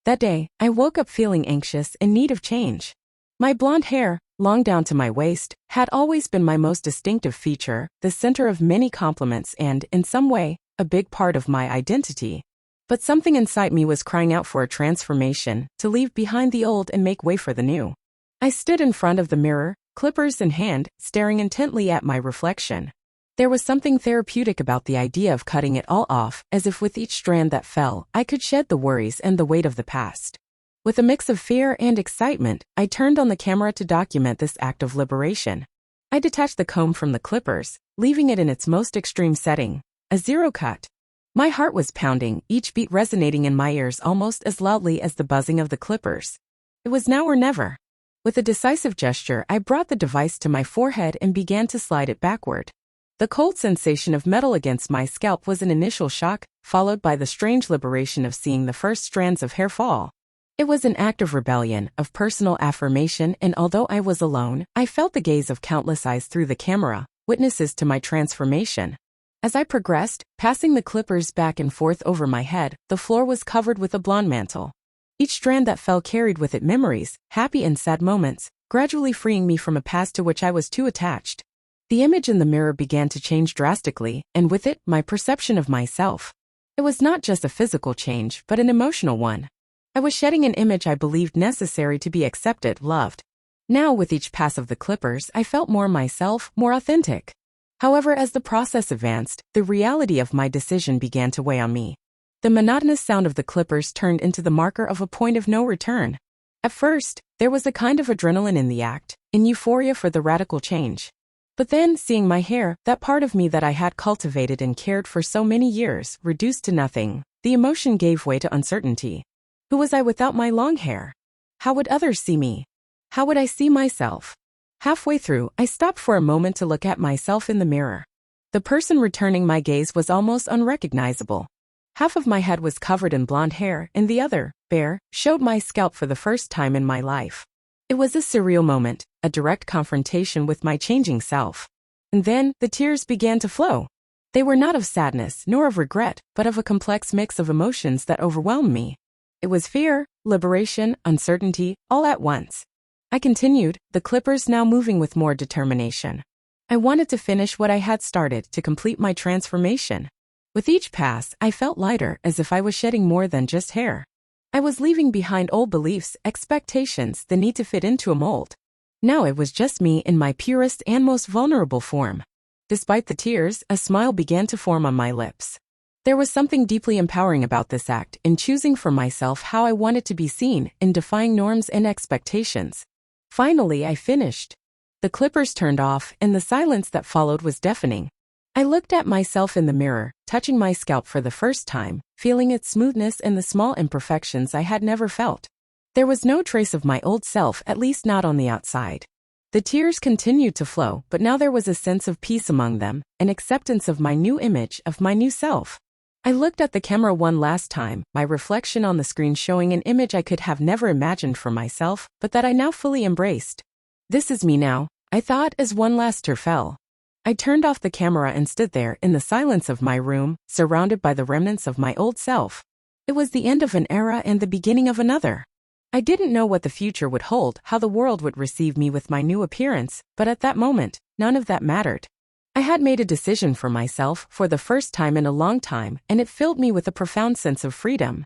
That day, I woke up feeling anxious, in need of change. My blonde hair, long down to my waist, had always been my most distinctive feature, the center of many compliments and, in some way, a big part of my identity. But something inside me was crying out for a transformation, to leave behind the old and make way for the new. I stood in front of the mirror, clippers in hand, staring intently at my reflection. There was something therapeutic about the idea of cutting it all off, as if with each strand that fell, I could shed the worries and the weight of the past. With a mix of fear and excitement, I turned on the camera to document this act of liberation. I detached the comb from the clippers, leaving it in its most extreme setting, a zero cut. My heart was pounding, each beat resonating in my ears almost as loudly as the buzzing of the clippers. It was now or never. With a decisive gesture, I brought the device to my forehead and began to slide it backward. The cold sensation of metal against my scalp was an initial shock, followed by the strange liberation of seeing the first strands of hair fall. It was an act of rebellion, of personal affirmation, and although I was alone, I felt the gaze of countless eyes through the camera, witnesses to my transformation. As I progressed, passing the clippers back and forth over my head, the floor was covered with a blonde mantle. Each strand that fell carried with it memories, happy and sad moments, gradually freeing me from a past to which I was too attached. The image in the mirror began to change drastically, and with it, my perception of myself. It was not just a physical change, but an emotional one. I was shedding an image I believed necessary to be accepted, loved. Now, with each pass of the clippers, I felt more myself, more authentic. However, as the process advanced, the reality of my decision began to weigh on me. The monotonous sound of the clippers turned into the marker of a point of no return. At first, there was a kind of adrenaline in the act, in euphoria for the radical change. But then, seeing my hair, that part of me that I had cultivated and cared for so many years, reduced to nothing, the emotion gave way to uncertainty. Who was I without my long hair? How would others see me? How would I see myself? Halfway through, I stopped for a moment to look at myself in the mirror. The person returning my gaze was almost unrecognizable. Half of my head was covered in blonde hair, and the other, bare, showed my scalp for the first time in my life. It was a surreal moment, a direct confrontation with my changing self. And then, the tears began to flow. They were not of sadness, nor of regret, but of a complex mix of emotions that overwhelmed me. It was fear, liberation, uncertainty, all at once. I continued, the clippers now moving with more determination. I wanted to finish what I had started, to complete my transformation. With each pass, I felt lighter, as if I was shedding more than just hair. I was leaving behind old beliefs, expectations, the need to fit into a mold. Now it was just me in my purest and most vulnerable form. Despite the tears, a smile began to form on my lips. There was something deeply empowering about this act, in choosing for myself how I wanted to be seen, in defying norms and expectations. Finally, I finished. The clippers turned off, and the silence that followed was deafening. I looked at myself in the mirror, touching my scalp for the first time, feeling its smoothness and the small imperfections I had never felt. There was no trace of my old self, at least not on the outside. The tears continued to flow, but now there was a sense of peace among them, an acceptance of my new image, of my new self. I looked at the camera one last time, my reflection on the screen showing an image I could have never imagined for myself, but that I now fully embraced. This is me now, I thought as one last tear fell. I turned off the camera and stood there in the silence of my room, surrounded by the remnants of my old self. It was the end of an era and the beginning of another. I didn't know what the future would hold, how the world would receive me with my new appearance, but at that moment, none of that mattered. I had made a decision for myself for the first time in a long time, and it filled me with a profound sense of freedom.